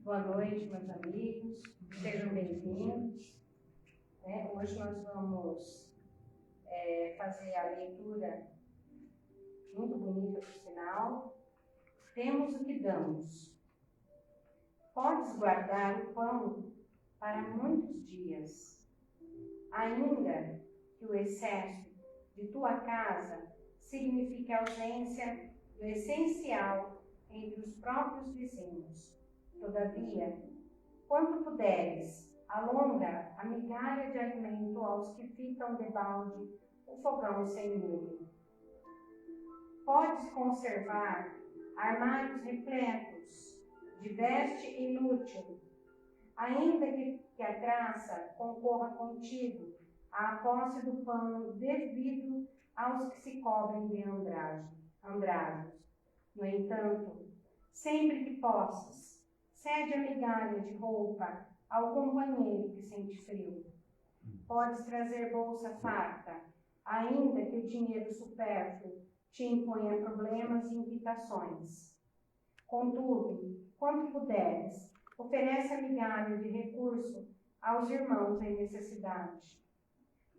Boa noite, meus amigos, sejam bem-vindos. Hoje nós vamos fazer a leitura, muito bonita por sinal. Temos o que damos. Podes guardar o pão para muitos dias, ainda que o excesso de tua casa signifique a ausência do essencial entre os próprios vizinhos. Todavia, quanto puderes, alonga a migalha de alimento aos que ficam debalde o fogão sem lume. Podes conservar armários repletos de veste inútil, ainda que a graça concorra contigo à posse do pano devido aos que se cobrem de andrajos. No entanto, sempre que possas, cede a migalha de roupa ao companheiro que sente frio. Podes trazer bolsa farta, ainda que o dinheiro supérfluo te imponha problemas e irritações. Contudo, quanto puderes, oferece a migalha de recurso aos irmãos em necessidade.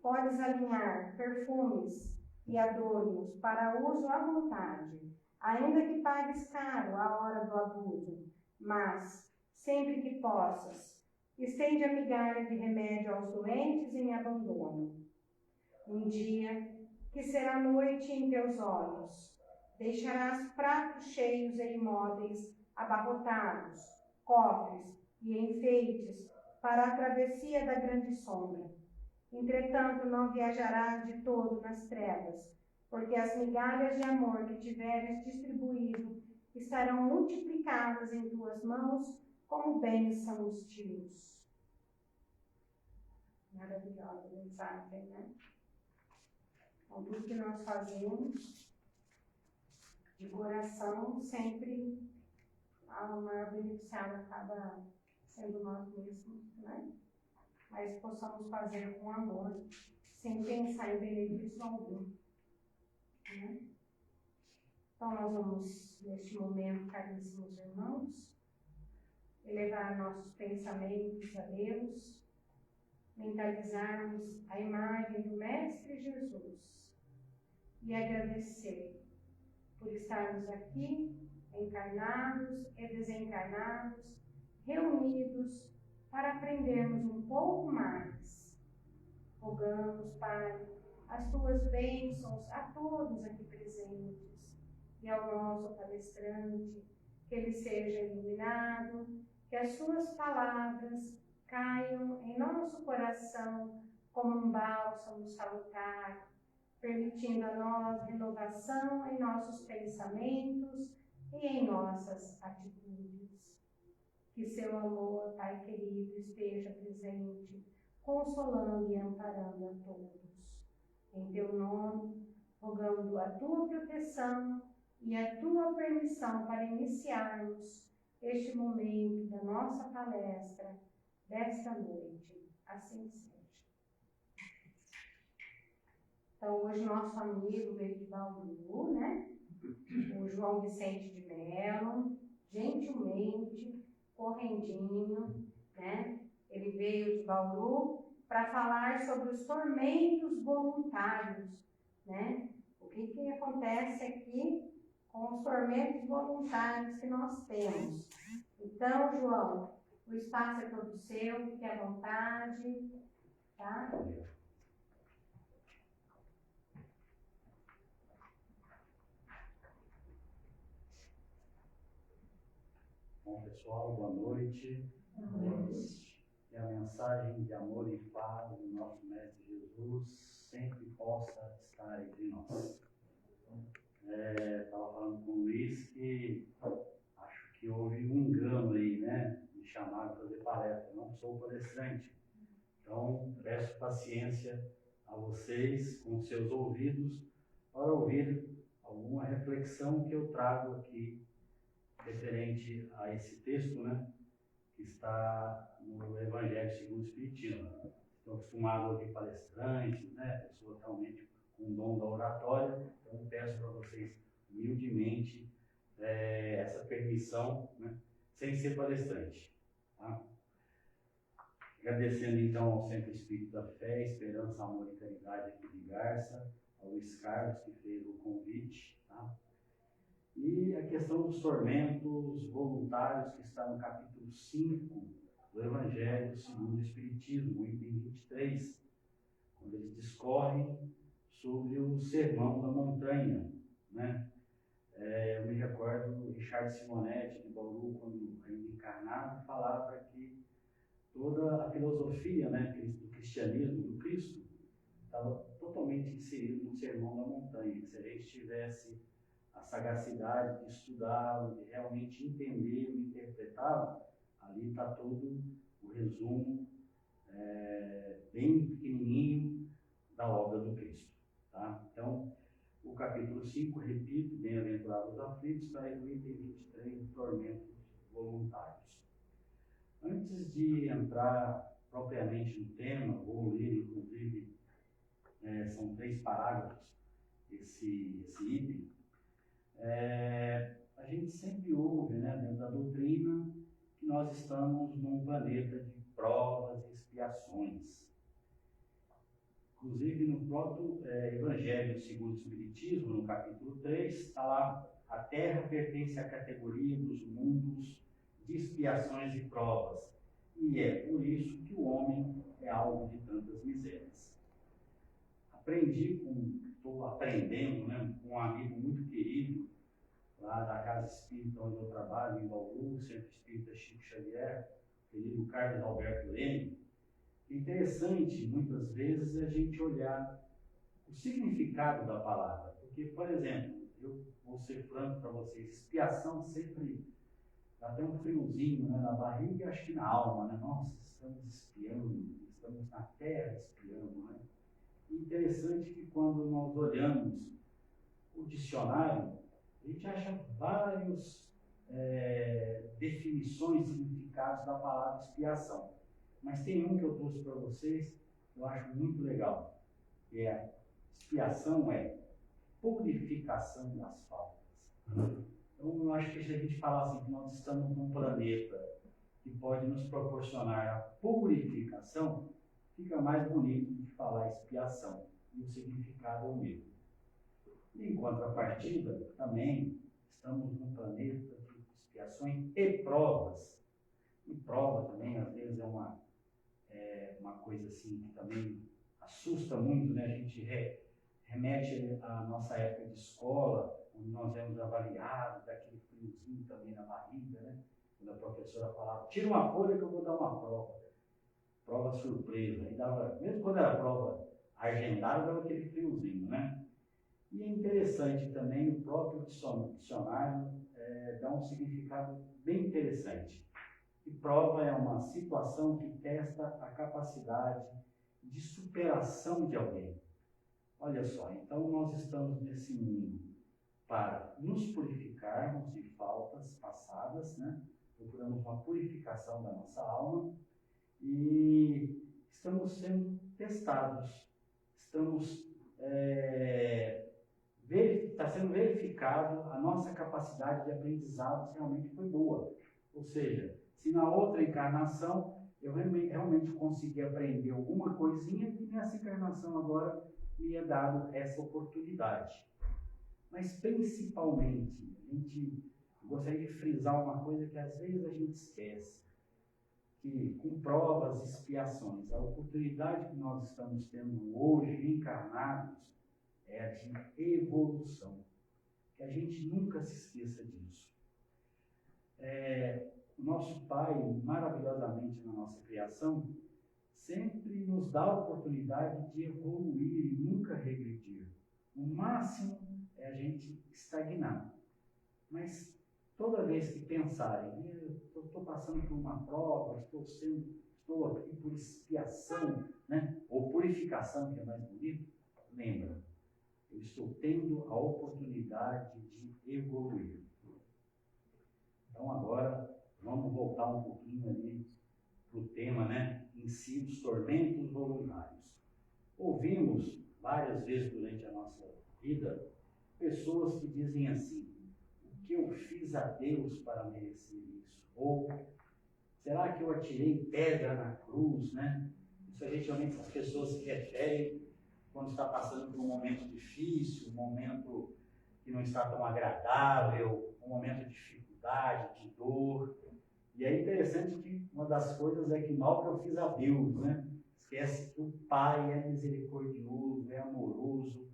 Podes alinhar perfumes e adornos para uso à vontade, ainda que pagues caro a hora do abuso. Mas, sempre que possas, estende a migalha de remédio aos doentes em abandono. Um dia, que será noite em teus olhos, deixarás pratos cheios e imóveis abarrotados, cofres e enfeites para a travessia da grande sombra. Entretanto, não viajarás de todo nas trevas, porque as migalhas de amor que tiveres distribuído estarão multiplicadas em tuas mãos como bênçãos tios. Maravilhosa mensagem, né? Então, tudo que nós fazemos de coração, sempre a maior beneficiada acaba sendo nós mesmos, né? Mas possamos fazer com amor, sem pensar em benefício algum, né? Então, nós vamos, neste momento, caríssimos irmãos, elevar nossos pensamentos a Deus, mentalizarmos a imagem do Mestre Jesus e agradecer por estarmos aqui, encarnados e desencarnados, reunidos para aprendermos um pouco mais. Rogamos, Pai, as tuas bênçãos a todos aqui presentes e ao nosso palestrante, que ele seja iluminado, que as suas palavras caiam em nosso coração como um bálsamo salutar, permitindo a nós renovação em nossos pensamentos e em nossas atitudes. Que seu amor, Pai querido, esteja presente, consolando e amparando a todos. Em teu nome, rogando a tua proteção e a tua permissão para iniciarmos este momento da nossa palestra desta noite. Assim seja. Então, hoje nosso amigo veio de Bauru, né? O João Vicente de Mello, gentilmente, correndinho, né? Ele veio de Bauru para falar sobre os tormentos voluntários, né? O que acontece aqui com os tormentos voluntários que nós temos. Então, João, o espaço é todo seu, fique à vontade, tá? Bom, pessoal, boa noite. Que a mensagem de amor e paz do nosso Mestre Jesus sempre possa estar entre nós. Estava falando com o Luiz que acho que houve um engano aí, né? Me chamaram para fazer palestra. Eu não sou palestrante. Então, peço paciência a vocês com seus ouvidos para ouvir alguma reflexão que eu trago aqui referente a esse texto, né, que está no Evangelho segundo o Espiritismo. Estou acostumado a ouvir palestrantes, né, pessoas realmente com o dom da oratória, então peço para vocês humildemente essa permissão, né, sem ser palestrante. Tá? Agradecendo então ao Centro Espírita Fé, Esperança, Amor e Caridade aqui de Garça, ao Luiz Carlos que fez o convite. Tá? E a questão dos tormentos voluntários que está no capítulo 5 do Evangelho segundo o Espiritismo, item 23, quando eles discorrem sobre o Sermão da Montanha, né? Eu me recordo do Richard Simonetti de Bauru, quando ainda encarnado, falava que toda a filosofia, né, do cristianismo, do Cristo, estava totalmente inserido no Sermão da Montanha. Se a gente tivesse a sagacidade de estudá-lo, de realmente entendê-lo e interpretá-lo, ali está todo o resumo bem pequenininho da obra do Cristo. Tá? Então, o capítulo 5, repito, bem-aventurados os aflitos, está aí no item 23, tormentos voluntários. Antes de entrar propriamente no tema, vou ler, inclusive, são 3 parágrafos, esse item. A gente sempre ouve, né, dentro da doutrina, que nós estamos num planeta de provas e expiações. Inclusive, no próprio Evangelho segundo o Espiritismo, no capítulo 3, está lá: a Terra pertence à categoria dos mundos de expiações e provas, e é por isso que o homem é alvo de tantas misérias. Estou aprendendo, né, com um amigo muito querido, lá da Casa Espírita onde eu trabalho, em Bauru, Centro Espírita Chico Xavier, querido Carlos Alberto Leme. É interessante, muitas vezes, a gente olhar o significado da palavra. Porque, por exemplo, eu vou ser franco para vocês, expiação sempre dá até um friozinho, né, na barriga e acho que na alma, né? Nossa, estamos espiando, estamos na terra espiando, né? E interessante que quando nós olhamos o dicionário, a gente acha várias definições e significados da palavra expiação. Mas tem um que eu trouxe para vocês, que eu acho muito legal. Expiação é purificação das faltas. Então, eu acho que se a gente falar assim, que nós estamos num planeta que pode nos proporcionar a purificação, fica mais bonito de falar expiação. E o significado é o mesmo. Em contrapartida, também estamos num planeta de expiações e provas. E prova também, às vezes, é uma coisa assim que também assusta muito, né? A gente remete à nossa época de escola, onde nós éramos avaliados, daquele friozinho também na barriga, né? Quando a professora falava: tira uma folha que eu vou dar uma prova. Prova surpresa. E mesmo quando era prova agendada, dava aquele friozinho, né? E é interessante também, o próprio dicionário dá um significado bem interessante. E prova é uma situação que testa a capacidade de superação de alguém. Olha só, então nós estamos nesse mundo para nos purificarmos de faltas passadas, né? Procuramos uma purificação da nossa alma e estamos sendo testados, está sendo verificado a nossa capacidade de aprendizado se realmente foi boa. Ou seja, se na outra encarnação eu realmente consegui aprender alguma coisinha, e nessa encarnação agora me é dado essa oportunidade. Mas principalmente, gostaria de frisar uma coisa que às vezes a gente esquece, que com provas e expiações, a oportunidade que nós estamos tendo hoje, encarnados, é a de evolução. Que a gente nunca se esqueça disso. O nosso Pai, maravilhosamente na nossa criação, sempre nos dá a oportunidade de evoluir e nunca regredir. O máximo é a gente estagnar. Mas toda vez que pensarem, eu estou passando por uma prova, estou aqui por expiação, né? Ou purificação, que é mais bonito, lembra, eu estou tendo a oportunidade de evoluir. Então agora vamos voltar um pouquinho ali para o tema, né, em si, dos tormentos voluntários. Ouvimos várias vezes durante a nossa vida pessoas que dizem assim: o que eu fiz a Deus para merecer isso? Ou será que eu atirei pedra na cruz, né? Isso geralmente as pessoas se referem quando está passando por um momento difícil, um momento que não está tão agradável, um momento de dificuldade, de dor. E é interessante que uma das coisas é que mal que eu fiz a Deus, né? Esquece que o Pai é misericordioso, é amoroso,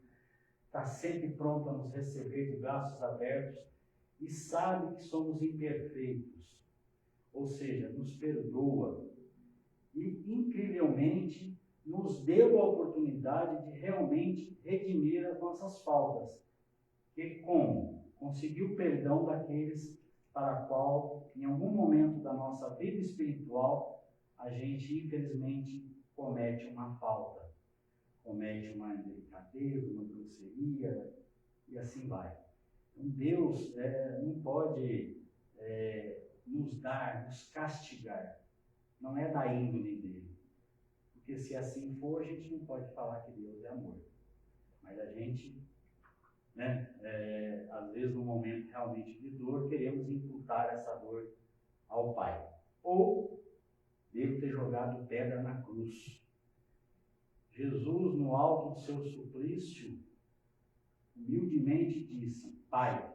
está sempre pronto a nos receber de braços abertos e sabe que somos imperfeitos, ou seja, nos perdoa e, incrivelmente, nos deu a oportunidade de realmente redimir as nossas faltas. E como? Conseguir o perdão daqueles para qual, em algum momento da nossa vida espiritual, a gente, infelizmente, comete uma falta, comete uma indelicadeza, uma grosseria, e assim vai. Então, Deus não pode nos dar, nos castigar. Não é da índole dele. Porque se assim for, a gente não pode falar que Deus é amor. Mas a gente, às vezes, no momento realmente de dor, queremos imputar essa dor ao Pai. Ou devo ter jogado pedra na cruz. Jesus, no alto do seu suplício, humildemente disse: Pai,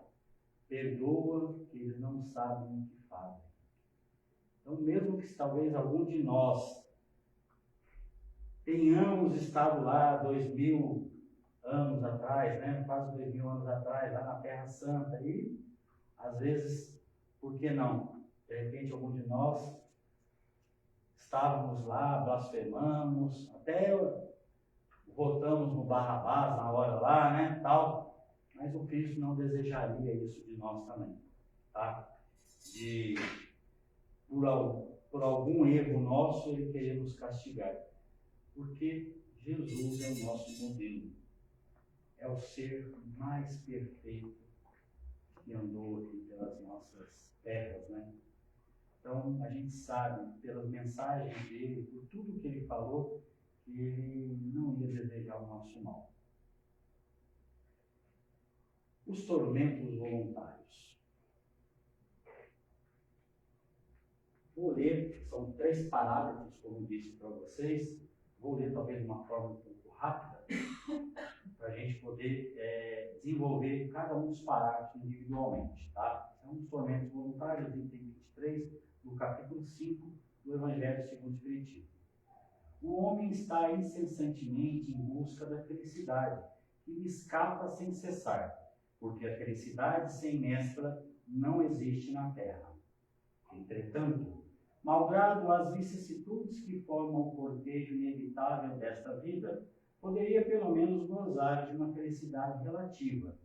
perdoa, que eles não sabem o que fazem. Então, mesmo que talvez algum de nós tenhamos estado lá 2000 anos atrás, quase 2000 anos atrás, lá na Terra Santa, e às vezes, por que não? De repente, algum de nós estávamos lá, blasfemamos, até votamos no Barrabás na hora lá, tal, mas o Cristo não desejaria isso de nós também, tá? E por algum erro nosso, ele queria nos castigar, porque Jesus é o nosso modelo, é o ser mais perfeito que andou aqui pelas nossas terras, Então, a gente sabe, pelas mensagens dele, por tudo que ele falou, que ele não ia desejar o nosso mal. Os tormentos voluntários. Vou ler, são 3 parágrafos, como disse para vocês. Vou ler talvez de uma forma um pouco rápida, para a gente poder desenvolver cada um dos parágrafos individualmente, tá? São os tormentos voluntários, item 23, do capítulo 5 do Evangelho segundo o Espiritismo. O homem está incessantemente em busca da felicidade, que lhe escapa sem cessar, porque a felicidade sem mescla não existe na terra. Entretanto, malgrado as vicissitudes que formam o cortejo inevitável desta vida, poderia pelo menos gozar de uma felicidade relativa,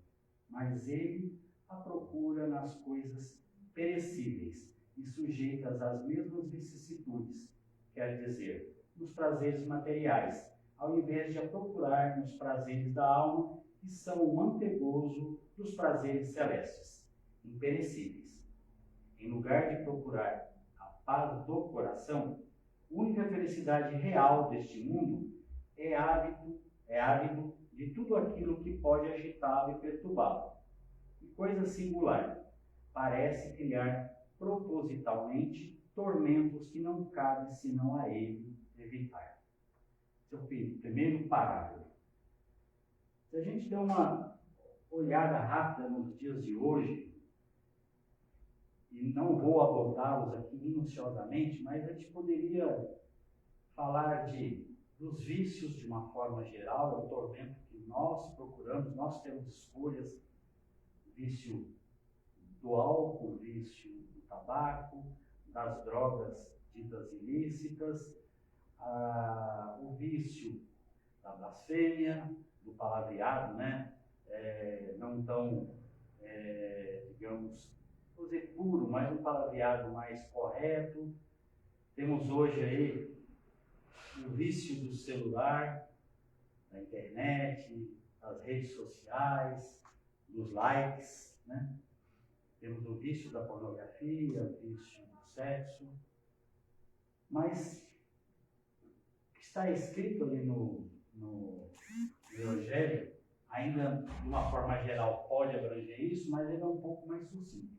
mas ele a procura nas coisas perecíveis e sujeitas às mesmas vicissitudes, quer dizer, nos prazeres materiais, ao invés de a procurar nos prazeres da alma, que são o antegozo dos prazeres celestes, imperecíveis. Em lugar de procurar a paz do coração, a única felicidade real deste mundo é ávido de tudo aquilo que pode agitá-lo e perturbá-lo. E coisa singular, parece criar propositalmente tormentos que não cabe senão a ele evitar. Esse é o primeiro parágrafo. Se a gente der uma olhada rápida nos dias de hoje, e não vou abordá-los aqui minuciosamente, mas a gente poderia falar dos vícios de uma forma geral, é o tormento que nós procuramos, nós temos escolhas, vício do álcool, vício do tabaco, das drogas ditas ilícitas, o vício da blasfêmia, do palavreado, não tão, digamos, vou dizer puro, mas um palavreado mais correto. Temos hoje aí o vício do celular, da internet, das redes sociais, dos likes, Temos o vício da pornografia, o vício do sexo. Mas o que está escrito ali no Evangelho, ainda de uma forma geral pode abranger isso, mas ele é um pouco mais sucinto.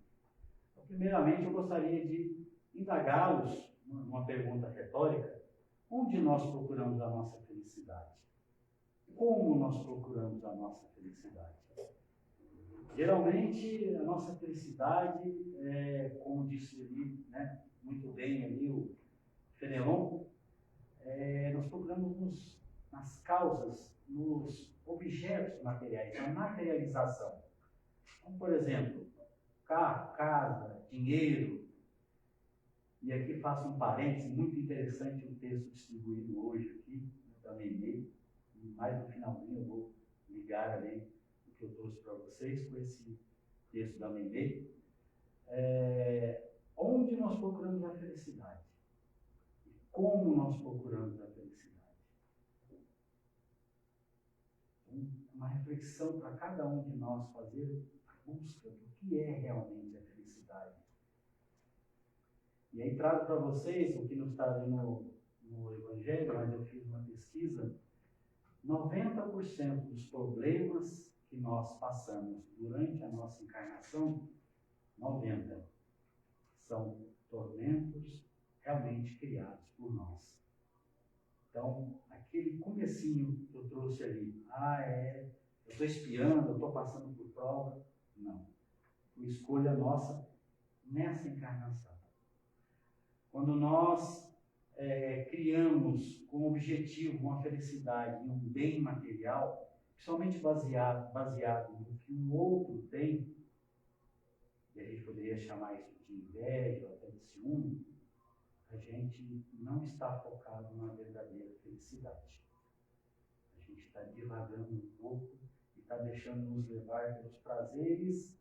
Então, primeiramente, eu gostaria de indagá-los, uma pergunta retórica, onde nós procuramos a nossa felicidade? Como nós procuramos a nossa felicidade? Geralmente, a nossa felicidade, como disse ali, né, muito bem ali o Fenelon, nós procuramos nas causas, nos objetos materiais, na materialização. Então, por exemplo, carro, casa, dinheiro. E aqui faço um parênteses, muito interessante um texto distribuído hoje aqui, da Meimei, e mais no finalzinho eu vou ligar ali o que eu trouxe para vocês com esse texto da Meimei. Onde nós procuramos a felicidade? E como nós procuramos a felicidade? Então, uma reflexão para cada um de nós fazer a busca do que é realmente a felicidade. E aí trago para vocês o que não está ali no Evangelho, mas eu fiz uma pesquisa. 90% dos problemas que nós passamos durante a nossa encarnação, 90%, são tormentos realmente criados por nós. Então, aquele comecinho que eu trouxe ali, eu estou espiando, eu estou passando por prova, não. Foi escolha nossa nessa encarnação. Quando nós criamos como objetivo uma felicidade e um bem material, principalmente baseado no que um outro tem, e a gente poderia chamar isso de inveja ou até de ciúme, a gente não está focado na verdadeira felicidade. A gente está divagando um pouco e está deixando nos levar pelos prazeres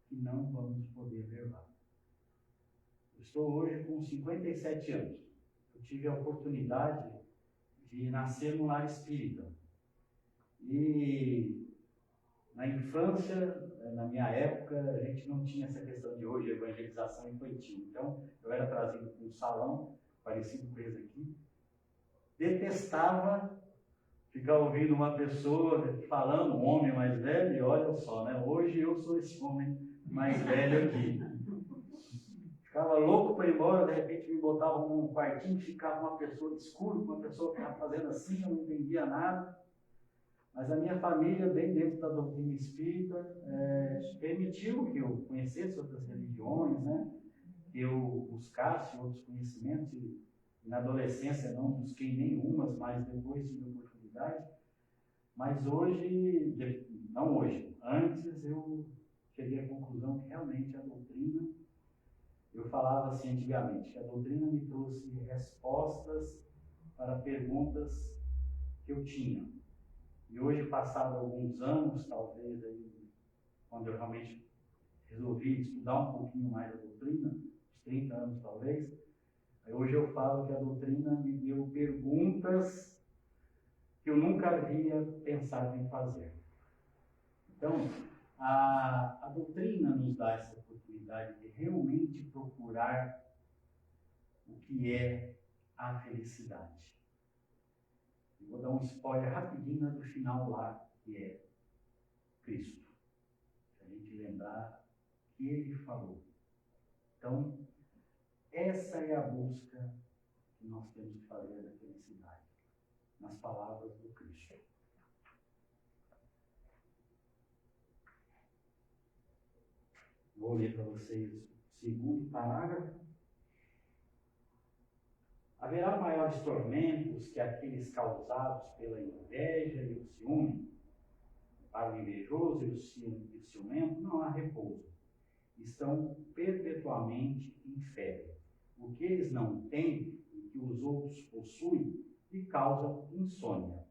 que não vamos poder levar. Eu estou hoje com 57 anos. Eu tive a oportunidade de nascer num lar espírita. E na infância, na minha época, a gente não tinha essa questão de hoje, evangelização infantil. Então, eu era trazido para um salão, parecido com esse aqui. Detestava ficar ouvindo uma pessoa falando, um homem mais velho, e olha só, né? Hoje eu sou esse homem mais velho aqui. Ficava louco para ir embora, de repente me botavam num quartinho, ficava uma pessoa escuro, uma pessoa que estava fazendo assim, eu não entendia nada. Mas a minha família, bem dentro da doutrina espírita, permitiu que eu conhecesse outras religiões, né? Que eu buscasse outros conhecimentos. E na adolescência não busquei nenhumas, mas depois tive oportunidade. Mas hoje, não hoje, antes eu cheguei à conclusão que realmente a doutrina, eu falava assim antigamente, que a doutrina me trouxe respostas para perguntas que eu tinha. E hoje, passado alguns anos, talvez, aí, quando eu realmente resolvi estudar um pouquinho mais a doutrina, uns 30 anos talvez, aí hoje eu falo que a doutrina me deu perguntas que eu nunca havia pensado em fazer. Então, a doutrina nos dá essa oportunidade de realmente procurar o que é a felicidade. Vou dar um spoiler rapidinho do final lá, que é Cristo. Se a gente lembrar que ele falou. Então, essa é a busca que nós temos que fazer da felicidade, nas palavras do Cristo. Vou ler para vocês o segundo parágrafo. Haverá maiores tormentos que aqueles causados pela inveja e o ciúme. Para o invejoso e o ciumento não há repouso. Estão perpetuamente em febre. O que eles não têm e que os outros possuem lhe causam insônia.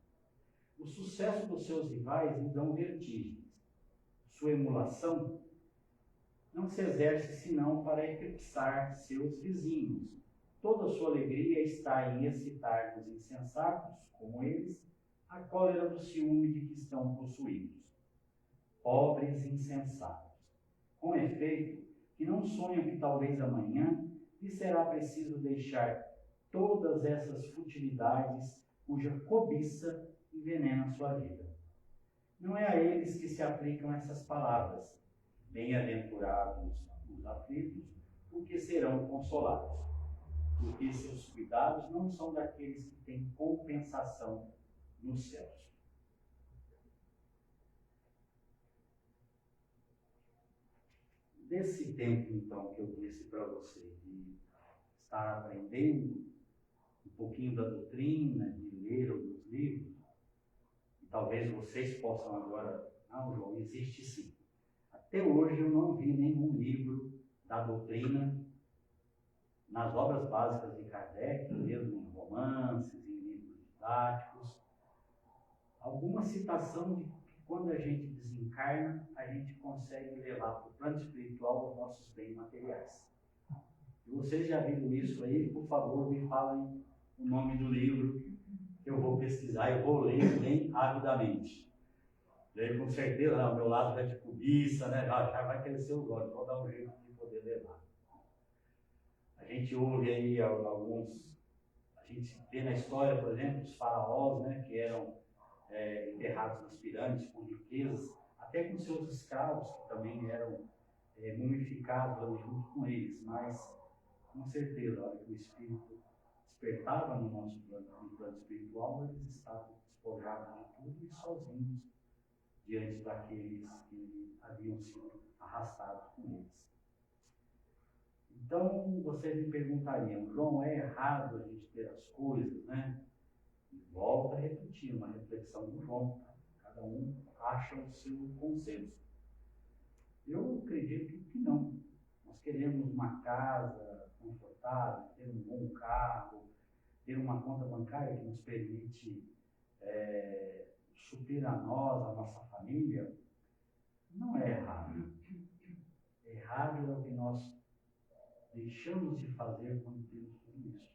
O sucesso dos seus rivais lhe dão vertigens. Sua emulação não se exerce senão para eclipsar seus vizinhos. Toda sua alegria está em excitar nos insensatos, como eles, a cólera do ciúme de que estão possuídos. Pobres insensatos. Com efeito, que não sonham que talvez amanhã lhe será preciso deixar todas essas futilidades cuja cobiça envenena sua vida. Não é a eles que se aplicam essas palavras. Bem-aventurados os aflitos, porque serão consolados, porque seus cuidados não são daqueles que têm compensação nos céus. Desse tempo, então, que eu disse para você, de estar aprendendo um pouquinho da doutrina, de ler alguns livros, e talvez vocês possam agora, não, João, existe sim. Até hoje eu não vi nenhum livro da doutrina nas obras básicas de Kardec, mesmo em romances, em livros didáticos, alguma citação de que quando a gente desencarna, a gente consegue levar para o plano espiritual os nossos bens materiais. Se vocês já viram isso aí, por favor, me falem o nome do livro, que eu vou pesquisar e vou ler bem rapidamente. Daí, com certeza, o meu lado vai de cobiça, né? Já vai crescer os olhos, vou dar um jeito de poder levar. A gente ouve aí alguns, a gente vê na história, por exemplo, os faraós, né, que eram enterrados nas pirâmides com riquezas, até com seus escravos, que também eram mumificados ali junto com eles, mas com certeza, a hora que o espírito despertava no nosso plano espiritual, eles estavam despojados de tudo e sozinhos diante daqueles que haviam sido arrastados com eles. Então, vocês me perguntariam, João, é errado a gente ter as coisas, né? E volta a repetir, uma reflexão do João. Cada um acha o seu consenso. Eu acredito que não. Nós queremos uma casa confortável, ter um bom carro, ter uma conta bancária que nos permite suprir a nós, a nossa família. Não é errado. Errado é o que nós deixamos de fazer quando temos tudo isso.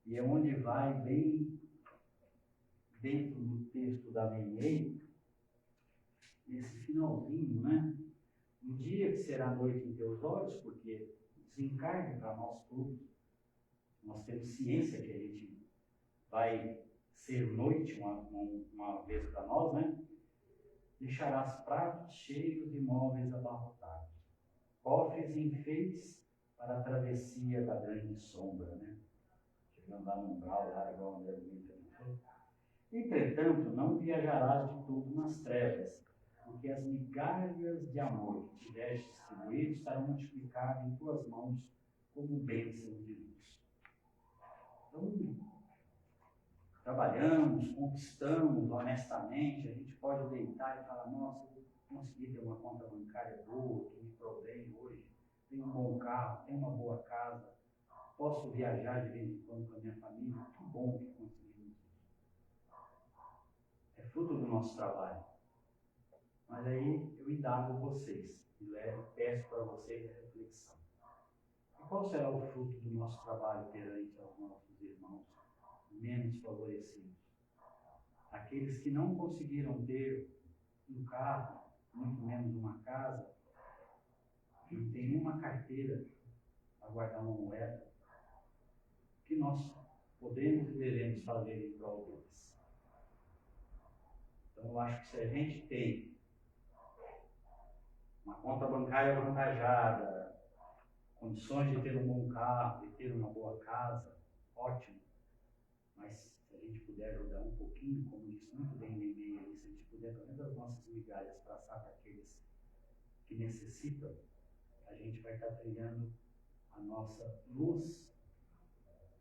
E é onde vai bem dentro do texto da Meimei, nesse finalzinho, né? Um dia que será noite em teus olhos, porque desencarne para nós todos. Nós temos ciência que a gente vai ser noite uma vez para nós, né? Deixarás pratos cheios de móveis abarrotados, cofres e enfeites para a travessia da grande sombra, né? Chegando lá no umbral, lá igual o André Luiz falou. Entretanto, não viajarás de todo nas trevas, porque as migalhas de amor que tiveres distribuído estarão multiplicadas em tuas mãos como bênçãos de luz. Então, trabalhamos, conquistamos honestamente, a gente pode deitar e falar, nossa, eu consegui ter uma conta bancária boa, que me provém hoje, tenho um bom carro, tenho uma boa casa, posso viajar de vez em quando com a minha família, que bom que conseguimos isso. É fruto do nosso trabalho. Mas aí eu indago vocês, e peço para vocês a reflexão. E qual será o fruto do nosso trabalho perante aos nossos irmãos menos favorecidos? Aqueles que não conseguiram ter um carro, muito menos uma casa, não tem nenhuma carteira para guardar uma moeda, que nós podemos e devemos fazer em prol deles. Então eu acho que se a gente tem uma conta bancária avantajada, condições de ter um bom carro, de ter uma boa casa, ótimo. Mas se a gente puder ajudar um pouquinho, como disse muito bem Neymar ali, se a gente puder, pelo menos as nossas migalhas, passar para aqueles que necessitam, a gente vai estar trilhando a nossa luz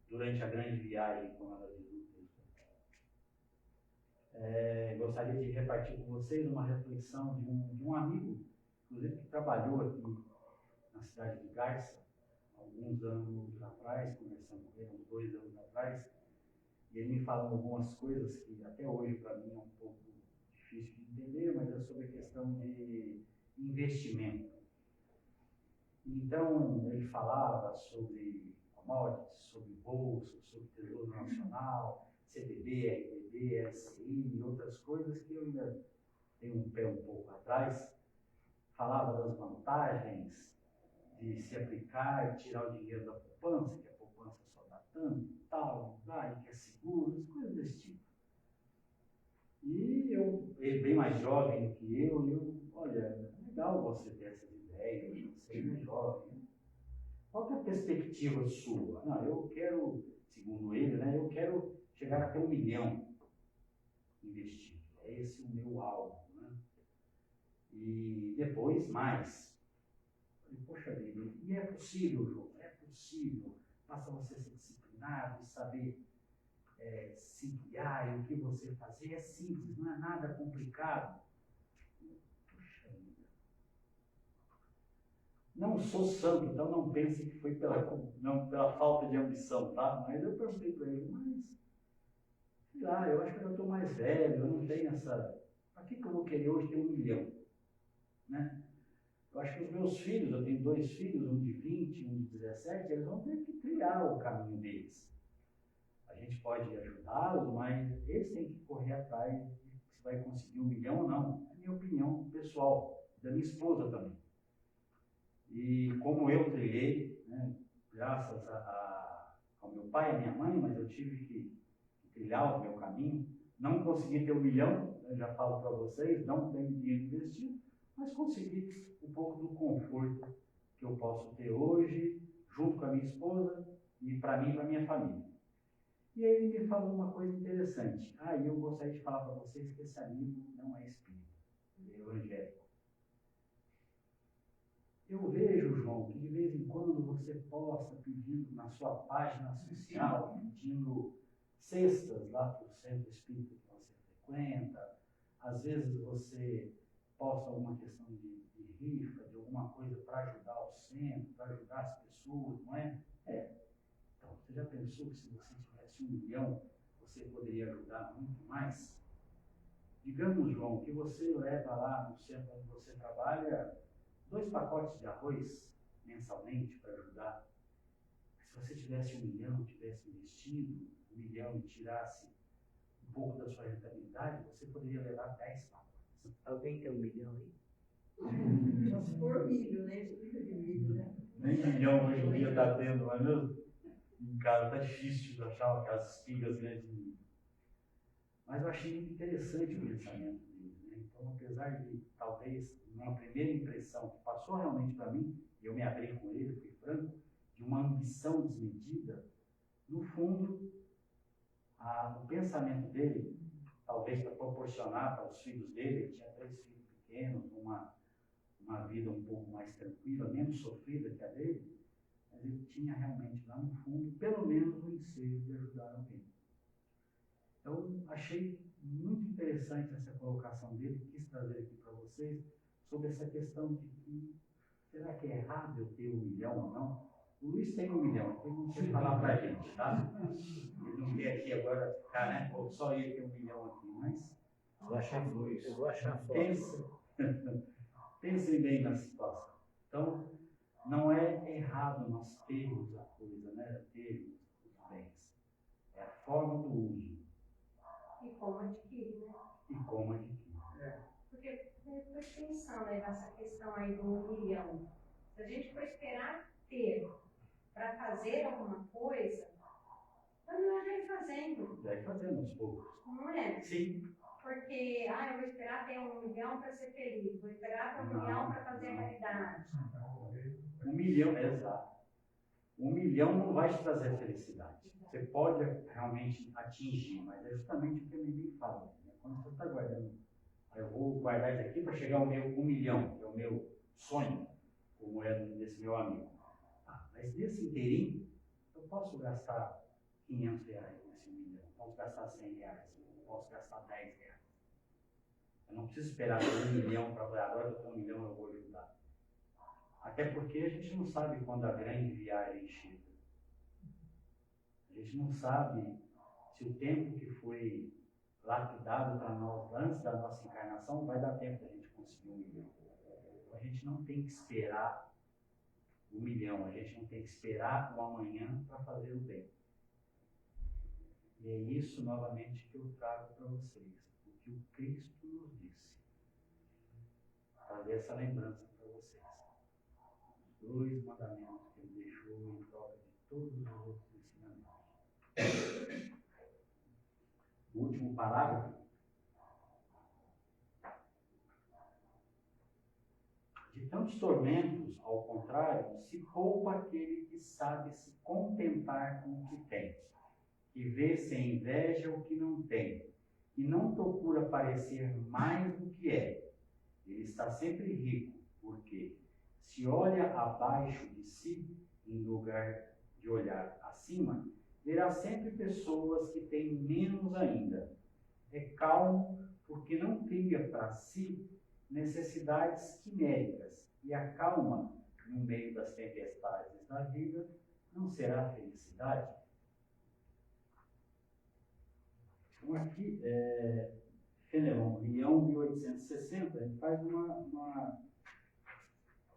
durante a grande viagem, como ela diz no texto. Gostaria de repartir com vocês uma reflexão de um amigo, inclusive que trabalhou aqui na cidade de Garça, alguns anos atrás, conversando com ele, uns 2 anos atrás, e ele me falando algumas coisas que até hoje para mim é um pouco difícil de entender, mas é sobre a questão de investimento. Então, ele falava sobre commodities, sobre bolsa, sobre Tesouro Nacional, CDB, RDB, SI e outras coisas que eu ainda tenho um pé um pouco atrás. Falava das vantagens de se aplicar e tirar o dinheiro da poupança, que a poupança só dá tanto e tal, vai, que é seguro, coisas desse tipo. E ele bem mais jovem do que eu, olha, é legal você ter essas ideias, você é jovem, perspectiva sua? Não, eu quero, segundo ele, né, eu quero chegar até 1 milhão investido. É esse o meu alvo, né? E depois mais. Falei, poxa vida, e é possível, João? É possível. Basta você ser disciplinado e saber se guiar e o que você fazer. É simples, não é nada complicado. Puxa vida. Não sou santo, então não pense que foi pela falta de ambição, tá? Mas eu perguntei para ele, mas, sei lá, eu acho que eu estou mais velho, eu não tenho essa... Para que eu vou querer hoje ter 1 milhão? Né? Eu acho que os meus filhos, eu tenho 2 filhos, um de 20, um de 17, eles vão ter que criar o caminho deles. A gente pode ajudá-los, mas eles têm que correr atrás de se vai conseguir 1 milhão ou não. É a minha opinião pessoal, da minha esposa também. E como eu trilhei, né, graças ao meu pai e à minha mãe, mas eu tive que trilhar o meu caminho. Não consegui ter 1 milhão, eu já falo para vocês, não tenho dinheiro investido, mas consegui um pouco do conforto que eu posso ter hoje, junto com a minha esposa e para mim e para a minha família. E aí ele me falou uma coisa interessante. E eu gostaria de falar para vocês que esse amigo não é espírita, ele é evangélico. Eu vejo, João, que de vez em quando você posta pedindo na sua página social, pedindo cestas lá para o centro espírita que você frequenta. Às vezes você posta alguma questão de rifa, de alguma coisa para ajudar o centro, para ajudar as pessoas, não é? Então, você já pensou que se você tivesse 1 milhão, você poderia ajudar muito mais? Digamos, João, que você leva lá no centro onde você trabalha 2 pacotes de arroz mensalmente para ajudar. Se você tivesse 1 milhão, tivesse investido 1 milhão e tirasse um pouco da sua rentabilidade, você poderia levar 10 pacotes. Alguém tem 1 milhão aí? Só se for milho, né? Fica de milho, né? Nem 1 milhão hoje em dia está tendo, não é mesmo? Em casa está difícil de achar aquelas espigas grandes de milho. Mas eu achei muito interessante o pensamento dele, né? Então, apesar de, talvez, uma primeira impressão que passou realmente para mim, e eu me abri com ele, fui franco, de uma ambição desmedida, no fundo, o pensamento dele, talvez para proporcionar para os filhos dele, ele tinha 3 filhos pequenos, uma vida um pouco mais tranquila, menos sofrida que a dele, mas ele tinha realmente lá no fundo, pelo menos o ensejo de ajudar alguém. Então, achei muito interessante essa colocação dele, quis trazer aqui para vocês, sobre essa questão de que, será que é errado eu ter 1 milhão ou não? O Luiz tem 1 milhão, ele não quer falar para a gente, tá? Ele não quer aqui agora ficar, né? Ou só ele tem 1 milhão aqui, mas... Eu vou achar foto. Pensem bem na situação. Então, não é errado nós termos a coisa, né? Termos os bens. É a forma do uso. E como adquirir, né? E como adquirir. Porque eu estou pensando aí nessa questão aí do 1 milhão. Se a gente for esperar ter para fazer alguma coisa, então não é ir fazendo. Já ir fazendo aos poucos. Não é? Sim. Porque, eu vou esperar ter 1 milhão para ser feliz, vou esperar ter 1 milhão para fazer a caridade. 1 milhão, exato. 1 milhão não vai te trazer felicidade. Você pode realmente atingir, mas é justamente o que a Mimi fala. Né? Quando você está guardando, eu vou guardar isso aqui para chegar ao meu 1 milhão, que é o meu sonho, como é desse meu amigo. Mas nesse inteirinho, eu posso gastar R$500 nesse 1 milhão, posso gastar R$100, posso gastar R$10. Eu não preciso esperar ter 1 milhão para falar, agora que eu tenho 1 milhão eu vou ajudar. Até porque a gente não sabe quando a grande viagem chega. A gente não sabe se o tempo que foi lapidado para nós antes da nossa encarnação vai dar tempo da gente conseguir 1 milhão. Então a gente não tem que esperar 1 milhão, a gente não tem que esperar o amanhã para fazer o bem. E é isso novamente que eu trago para vocês, o que o Cristo nos disse. Trazer essa lembrança para vocês. Os 2 mandamentos que ele deixou em troca de todos os outros ensinamentos. O último parágrafo. De tão Nos tormentos, ao contrário, se poupa aquele que sabe se contentar com o que tem, que vê sem inveja o que não tem, e não procura parecer mais do que é. Ele está sempre rico, porque se olha abaixo de si, em lugar de olhar acima, verá sempre pessoas que têm menos ainda. É calmo, porque não cria para si necessidades quiméricas, e a calma, no meio das tempestades da vida, não será felicidade. Então aqui, Fenelon, Lyon, 1860, a gente faz uma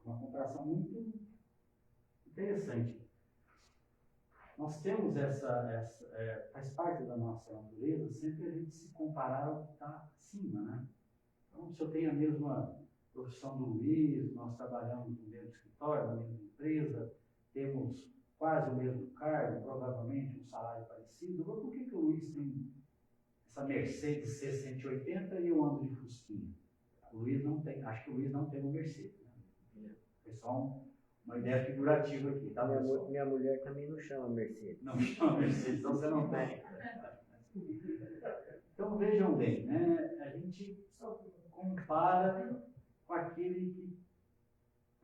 comparação muito interessante. Nós temos faz parte da nossa natureza sempre a gente se comparar ao que está acima, né? Então, se eu tenho a mesma profissão do Luiz, nós trabalhamos no mesmo escritório, na mesma empresa, temos quase o mesmo cargo, provavelmente um salário parecido, por que o Luiz tem essa Mercedes C180 e eu ando de Fusquinha? O Luiz não tem, acho que o Luiz não tem uma Mercedes, né? É só uma ideia figurativa aqui, tá, pessoal? Minha mulher também não chama Mercedes. Não chama Mercedes, então você não tem. Então vejam bem, né? A gente compara com aquele que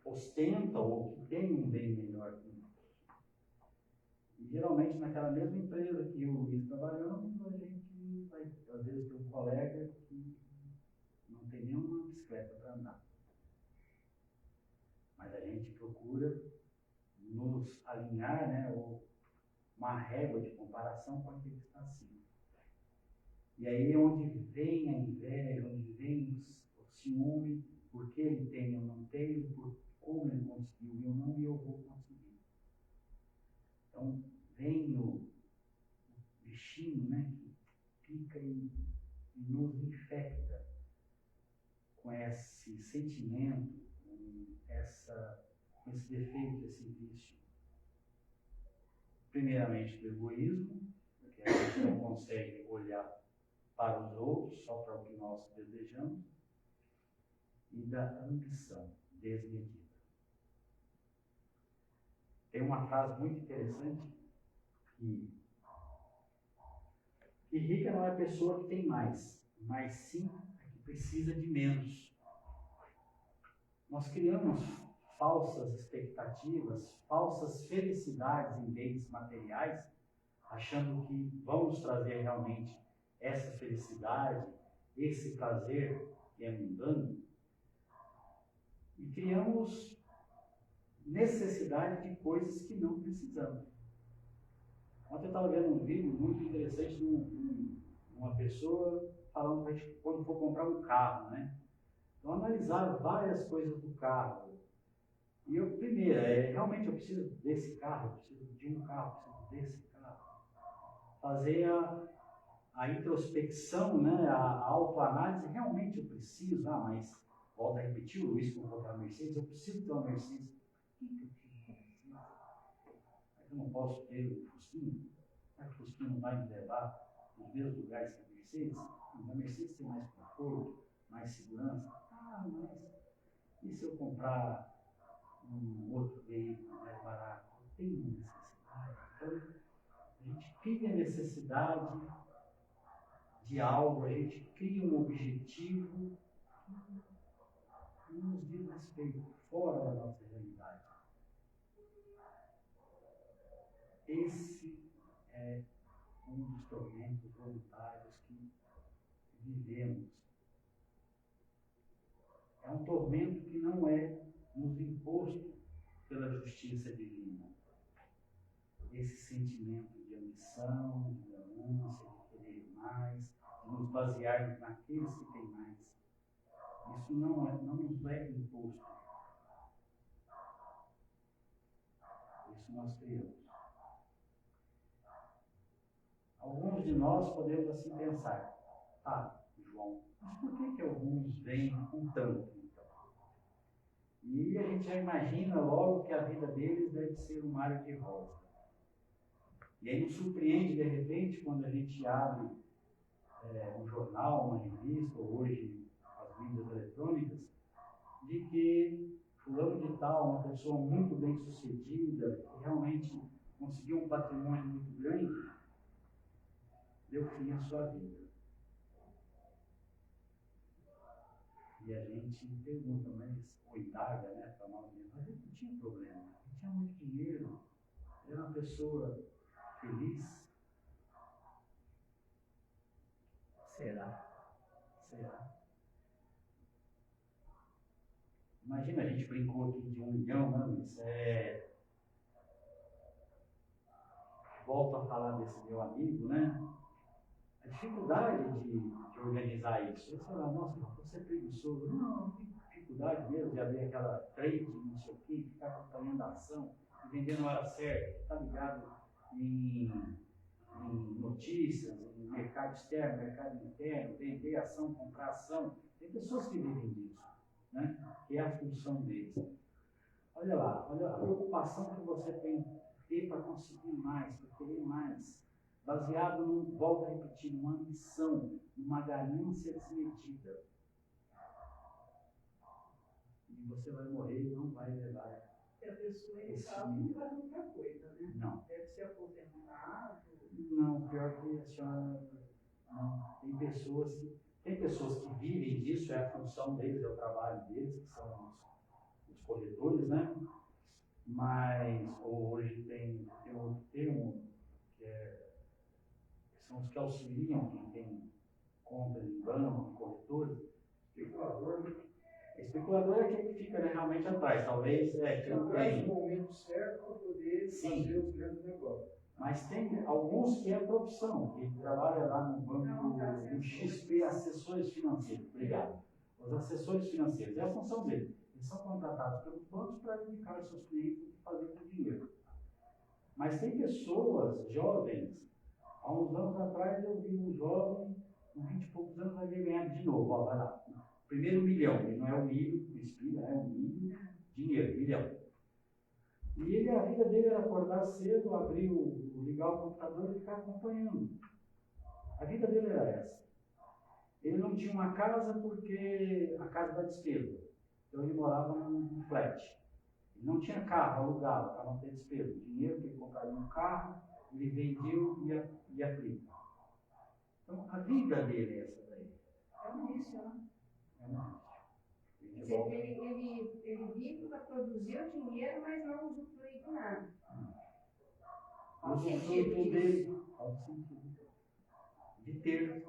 ostenta ou que tem um bem melhor que nós. E geralmente naquela mesma empresa que o Luiz trabalhando, a gente vai, às vezes, ter um colega que não tem nenhuma bicicleta para andar. Mas a gente procura nos alinhar, né, ou uma régua de comparação com aquele que está acima. E aí é onde vem a inveja, onde vem o ciúme, porque ele tem, eu não tenho, por como ele conseguiu, eu não, e eu vou conseguir. Então vem o bichinho, né, que pica e nos infecta com esse sentimento, com esse defeito, esse vício. Primeiramente do egoísmo, porque a gente não consegue olhar para os outros, só para o que nós desejamos, e da ambição desmedida. Tem uma frase muito interessante que rica não é a pessoa que tem mais, mas sim a que precisa de menos. Nós criamos falsas expectativas, falsas felicidades em bens materiais, achando que vamos trazer realmente essa felicidade, esse prazer que é mundano, e criamos necessidade de coisas que não precisamos. Ontem eu estava vendo um vídeo muito interessante de uma pessoa falando para a gente quando for comprar um carro, né? Então analisaram várias coisas do carro. E eu, primeiro, realmente eu preciso desse carro, eu preciso de um carro, eu preciso desse carro. Fazer a introspecção, né, a autoanálise, realmente eu preciso, mas volta a repetir o Luiz, quando eu vou comprar uma Mercedes, eu preciso ter uma Mercedes. Por que eu preciso de uma Mercedes? Eu não posso ter o Fusquinha? Será que o Fusquinha não vai me levar nos mesmos lugares que a Mercedes? Não, a Mercedes tem mais conforto, mais segurança. Mas e se eu comprar um outro veículo mais barato? Eu tenho necessidade. Então, a gente cria necessidade de algo, a gente cria um objetivo que não nos diz respeito, fora da nossa realidade. Esse é um dos tormentos voluntários que vivemos. É um tormento que não é nos imposto pela justiça divina. Esse sentimento de ambição, de ganância, de querer mais, de nos basearmos naqueles que têm mais. Isso não nos é imposto. Isso nós criamos. Alguns de nós podemos assim pensar, João, mas por que alguns vêm com tanto, então? E a gente já imagina logo que a vida deles deve ser um mar de rosa. E aí nos surpreende, de repente, quando a gente abre um jornal, uma revista, ou hoje as mídias eletrônicas, de que fulano de tal, uma pessoa muito bem sucedida, que realmente conseguiu um patrimônio muito grande, deu fim à sua vida. E a gente pergunta, mas, ou indaga, né, para nós mesmos, mas ele não tinha problema, ele tinha muito dinheiro, ele era uma pessoa feliz. Será? Será? Imagina, a gente brincou aqui de 1 milhão, né? Isso é... Volto a falar desse meu amigo, né? A dificuldade de organizar isso. Você fala, nossa, você é preguiçoso. Não, tem dificuldade mesmo de abrir aquela trade, não sei o quê, ficar acompanhando a ação, e vendendo na hora certa, ficar ligado em notícias, em mercado externo, mercado interno, vender ação, comprar ação. Tem pessoas que vivem disso, né? Que é a função deles. Olha lá, olha a preocupação que você tem de ter para conseguir mais, para querer mais, baseado num, volto a repetir, numa ambição, numa ganância desmedida. E você vai morrer e não vai levar. E a pessoa em casa não faz muita coisa, né? Não. Deve ser aposentado. Não, pior que a senhora. Não. Tem pessoas que vivem disso, é a função deles, é o trabalho deles, que são os corretores, né? Mas hoje tem outro termo, que são os que auxiliam quem tem contas em banco, em corretores. Especulador, né? Especulador é aquele que fica, né, realmente atrás, talvez que não tem. O momento certo para poder fazer os grandes negócios. Mas tem alguns que é profissão, que trabalha lá no banco do XP, assessores financeiros. Obrigado. Os assessores financeiros, é a função deles. Eles são contratados pelos bancos para indicar aos seus clientes o que fazer com o dinheiro. Mas tem pessoas jovens, há uns anos atrás eu vi um jovem, com 20 e poucos anos, vai ganhar de novo, ó, vai lá. Primeiro milhão, ele não é o milho, o espírito, é o milho, dinheiro, milhão. E a vida dele era acordar cedo, abrir ligar o computador e ficar acompanhando. A vida dele era essa. Ele não tinha uma casa porque a casa da despesa. Então ele morava num flat. Ele não tinha carro, alugava para não ter despesa. O dinheiro que ele compraria um carro, ele vendeu e aplica. Então a vida dele é essa daí. É um vício, né? É um Ele vive para produzir o dinheiro, mas não usufrui de nada. O sentido dele, de ter.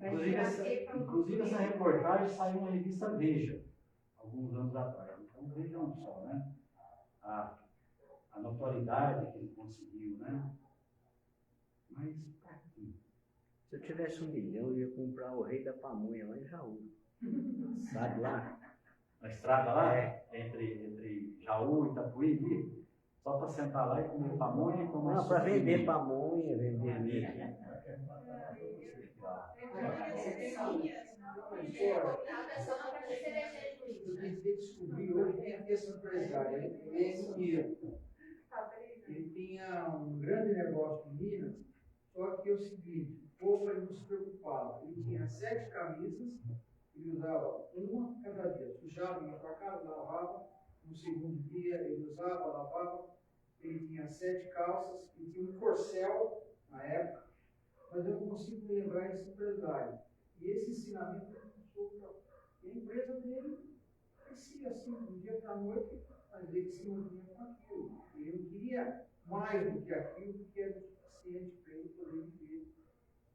Inclusive essa reportagem saiu na revista Veja, alguns anos atrás. Então vejam só, né? A notoriedade que ele conseguiu, né? Mas para quê? Se eu tivesse 1 milhão, eu ia comprar o Rei da Pamonha lá em Jaú. Sabe lá? Na estrada lá, entre Jaú e Itapuí, só para sentar lá e comer pamonha e tomar Não, para suco de vender milho. pamonha, vender milho. Eu tentei descobrir hoje quem é esse empresário. Ele tinha um grande negócio em Minas, só que é o seguinte, o povo ele não se preocupava. Ele tinha 7 camisas, ele usava uma cada dia. Sujava, ia para casa, lavava. No segundo dia ele usava, lavava. Ele tinha 7 calças, ele tinha um corcel na época, mas eu não consigo me lembrar desse empresário. E esse ensinamento ele passou para a empresa dele, crescia assim, do dia para a noite, mas ele se movia com aquilo. Ele não queria mais do que aquilo, porque era o suficiente para ele poder viver.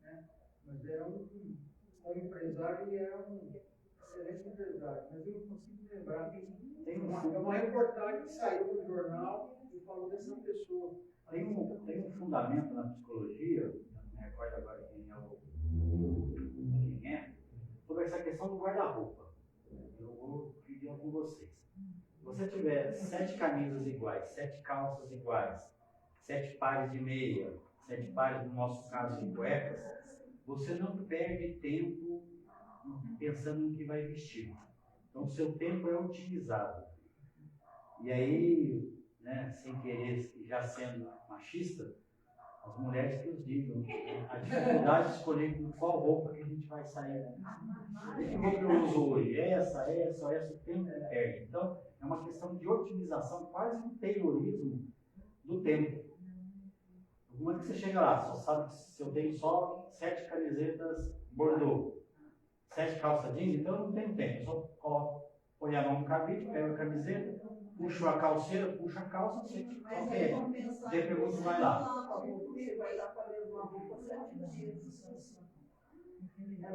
Né? Mas era como empresário, ele era um excelente empresário, mas eu não consigo lembrar. É uma reportagem que saiu no jornal e falou dessa pessoa. Tem um fundamento na psicologia, não me recordo agora quem é, sobre essa questão do guarda-roupa. Eu vou dividir com vocês. Se você tiver 7 camisas iguais, 7 calças iguais, 7 pares de meia, 7 pares, no nosso caso, de cuecas, você não perde tempo pensando no que vai vestir. Então, o seu tempo é utilizado. E aí, né, sem querer, já sendo machista, As mulheres que os digam. A dificuldade de escolher qual roupa que a gente vai sair. Que roupa eu uso hoje? Essa, o tempo perde. Então, é uma questão de otimização, quase um taylorismo do tempo. Como é que você chega lá? Só sabe que se eu tenho só 7 camisetas Bordeaux, 7 calças jeans, então eu não tenho tempo. Eu só coloco, põe a mão no cabide, pego a camiseta, puxo a calceira, puxo a calça, você Mas aí compensa. de pergunta vai lá. Você vai estar com a mesma roupa 7 dias.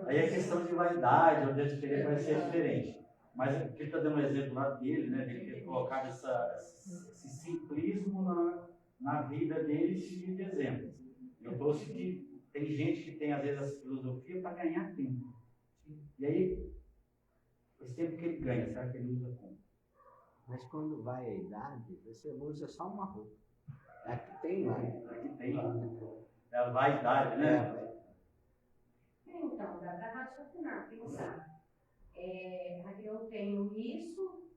Aí a questão de vaidade, ou de experiência vai ser diferente. Mas ele está dando um exemplo lá dele, né? Dele ter colocado esse simplismo na vida dele e seguir de exemplo. Eu trouxe que tem gente que tem às vezes essa filosofia para ganhar tempo. E aí, esse tempo que ele ganha, será que ele usa como? Mas quando vai a idade, você usa só uma roupa. Aqui tem lá. Aqui tem lá. É a vaidade, né? Então, dá para raciocinar, pensar. Eu tenho isso,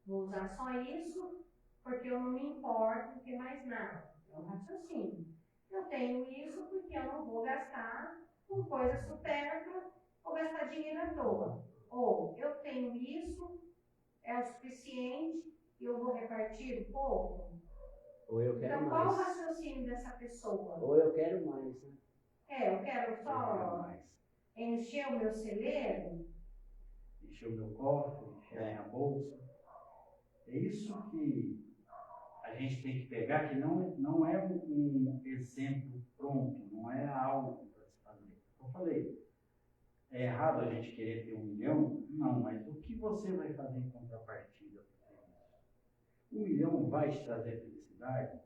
vou usar só isso, porque eu não me importo de mais nada. É um raciocínio. Eu tenho isso porque eu não vou gastar com coisa supérflua ou gastar dinheiro à toa. Ou eu tenho isso, é o suficiente e eu vou repartir um pouco. Ou eu quero Então, mais. qual o raciocínio dessa pessoa? Ou eu quero mais, né? Eu quero só encher o meu celeiro. Encher o meu cofre, encher a minha bolsa. É isso que a gente tem que pegar, que não é um exemplo pronto, não é algo para se fazer. Eu falei, é errado a gente querer ter 1 milhão? Não, mas o que você vai fazer em contrapartida? 1 milhão vai te trazer felicidade?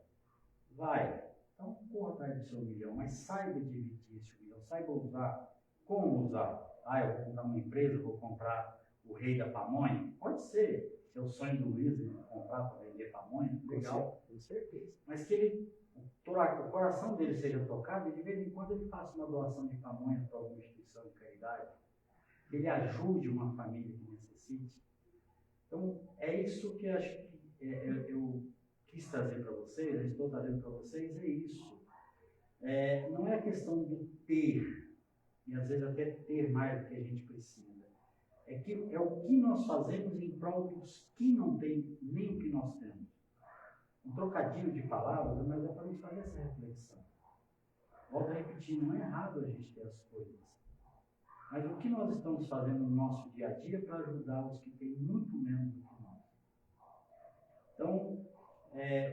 Vai. Então, corra atrás do seu 1 milhão, mas saiba dividir esse 1 milhão, saiba usar. Como usar? Eu vou comprar uma empresa, vou comprar o rei da pamonha? Pode ser. É o sonho do Luiz, ele comprar para vender pamonha, legal. Com certeza. Mas que o coração dele seja tocado e de vez em quando ele faça uma doação de pamonha para alguma instituição de caridade. Que ele ajude uma família que necessite. Então, é isso que acho que eu quis trazer para vocês, eu estou trazendo para vocês, é isso. Não é a questão de ter, e às vezes até ter mais do que a gente precisa. É o que nós fazemos em prol dos que não têm nem o que nós temos. Um trocadilho de palavras, mas é para nos fazer essa reflexão. Volto a repetir, não é errado a gente ter as coisas. Mas o que nós estamos fazendo no nosso dia a dia para ajudar os que têm muito menos do que nós? Então,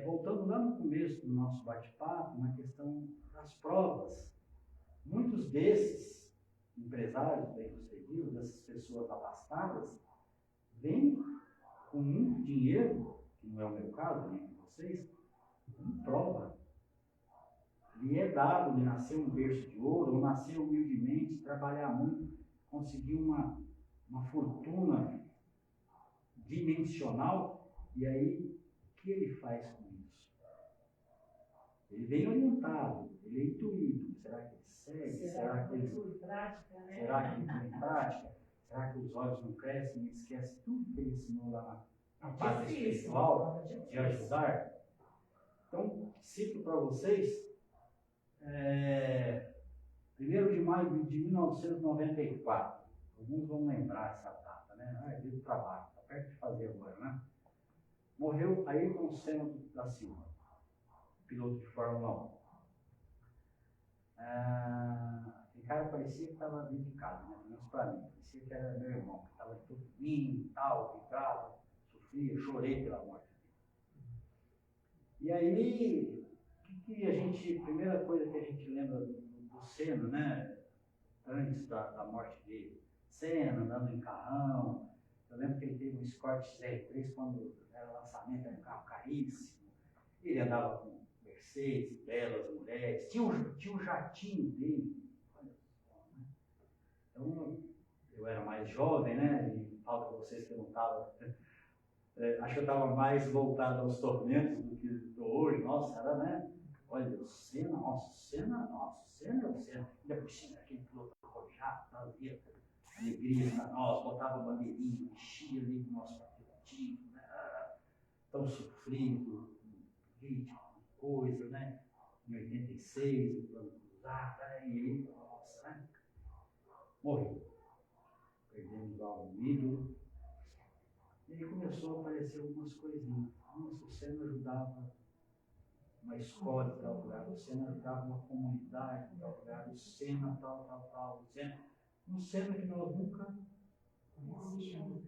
voltando lá no começo do nosso bate-papo, na questão das provas, muitos desses empresários bem-sucedidos, dessas pessoas abastadas, vêm com muito dinheiro, que não é o meu caso, nem de vocês, com prova. Lhe é dado, lhe nasceu um berço de ouro, ou nasceu humildemente, trabalhar muito, conseguir uma fortuna dimensional, e aí, o que ele faz com isso? Ele vem orientado, ele é intuído. Será que ele segue? Será que ele põe em prática? Será que os olhos não crescem e esquece tudo que ele ensinou lá na parte espiritual de ajudar? Então, cito para vocês, 1º de maio de 1994. Alguns vão lembrar essa data, né? É dia do trabalho, está perto de fazer agora, né? Morreu Ayrton Senna da Silva, piloto de Fórmula 1. Aquele cara parecia que estava dedicado, né? Pelo menos para mim. Parecia que era meu irmão, que estava todo lindo e tal, vibrava, sofria, chorei pela morte dele. E aí, primeira coisa que a gente lembra do Senna, né? Antes da morte dele, Senna andando em carrão. Eu lembro que ele teve um Escort XR3 quando era lançamento, era um carro caríssimo. Ele andava com Mercedes, belas mulheres, tinha um jatinho dele. Olha só, né? Então, eu era mais jovem, né? E falo para vocês que eu não estava. Acho que eu estava mais voltado aos tormentos do que estou hoje. Nossa, era, né? Olha, o Senna é o Senna. Ainda por cima, aquele piloto arrojado, alegria para nós, botava bandeirinha, mexia ali no nosso patriotismo, né? Tão sofrido, ritmo, coisa, né? em 86, o plano cruzado, e ele, nossa, né? Morreu. Perdemos lá um ídolo. E aí começou a aparecer algumas coisinhas. Nossa, você não ajudava uma escola em tal lugar, você não ajudava uma comunidade em tal lugar, o SENA tal, o SENA. Um SENA que nós nunca conhecíamos.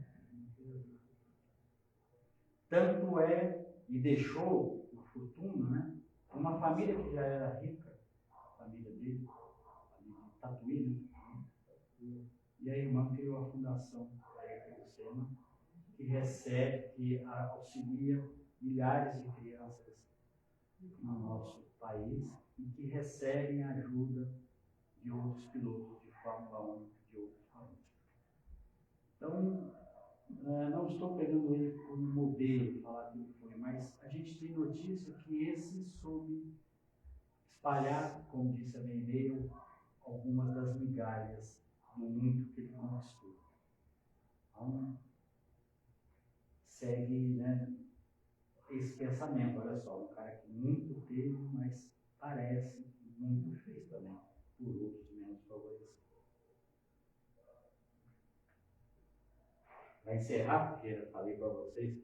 Tanto é, e deixou uma fortuna, né? Uma família que já era rica, a família dele, a família de Tatuí, né? E a irmã criou a fundação do SENA, que recebe, que auxilia milhares de crianças no nosso país e que recebem a ajuda de outros pilotos de Fórmula 1 de outros países. Então, não estou pegando ele como modelo, falar que ele foi, mas a gente tem notícia que esse soube espalhar, como disse a minha e-mail, algumas das migalhas do muito que ele conquistou. Então, segue, né, esse pensamento, olha só, um cara que muito teve, mas parece que muito fez também, por outros menos favorecidos. Para encerrar, porque eu falei para vocês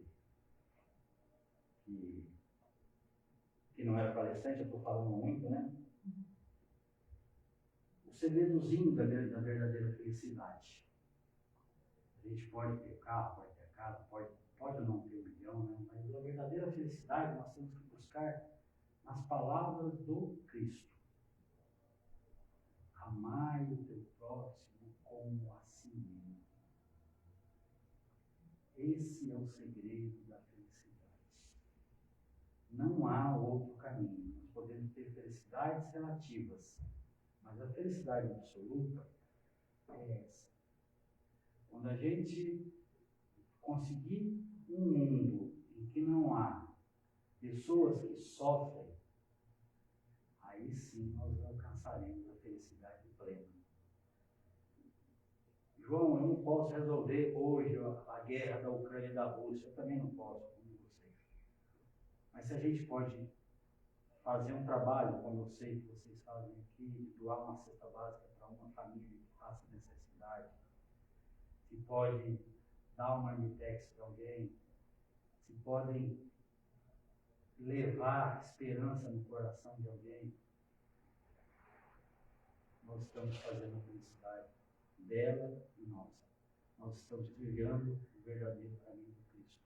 que não era palestrante, eu estou falando muito, né? O segredozinho da verdadeira felicidade. A gente pode ter carro, pode ter casa, pode ou não ter 1 milhão, né? Mas a verdadeira felicidade nós temos que buscar nas palavras do Cristo. Amai o teu próximo como a si mesmo. Esse é o segredo da felicidade. Não há outro caminho. Nós podemos ter felicidades relativas, mas a felicidade absoluta é essa. Quando a gente conseguir um mundo em que não há pessoas que sofrem, aí sim nós alcançaremos a felicidade plena. João, eu não posso resolver hoje a guerra da Ucrânia e da Rússia, eu também não posso, como vocês. Mas se a gente pode fazer um trabalho, como eu sei que vocês fazem aqui, de doar uma cesta básica para uma família que passa necessidade, se pode dar uma Marmitex para alguém, se podem levar esperança no coração de alguém, nós estamos fazendo a felicidade dela e nossa. Nós estamos trilhando o verdadeiro caminho de Cristo.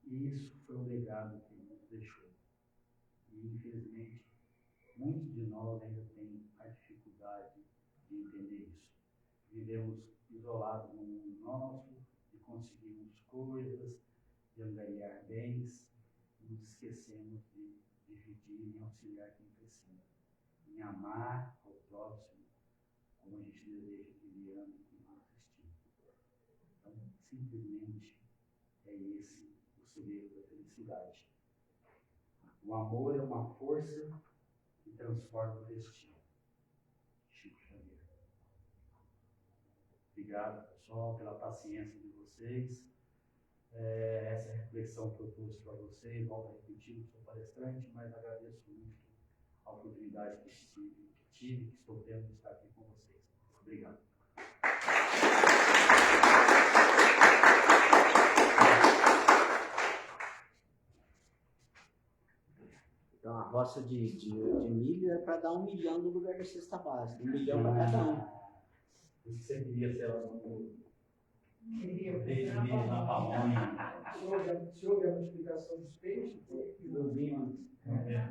E isso foi o legado que ele nos deixou. E, infelizmente, muitos de nós ainda têm a dificuldade de entender isso. Vivemos isolados no mundo nosso, de conseguirmos coisas, de angariar bens, e nos esquecemos de dividir e auxiliar quem precisa. Em amar ao próximo, como a gente deseja que ele ame e nos estime. Então, simplesmente, é esse o segredo da felicidade. O amor é uma força que transforma o destino. Chico Xavier. Obrigado, pessoal, pela paciência de vocês. Essa reflexão que eu trouxe para vocês, volto a repetir, não sou palestrante, mas agradeço muito a oportunidade que tive, que estou tendo de estar aqui com vocês. Obrigado. Então a roça de milho é para dar 1 milhão no lugar da cesta básica, 1 milhão para cada um. Isso que você queria ser lá no Queria milho na pamonha. Se houve a multiplicação dos peixes, Do vinho. É.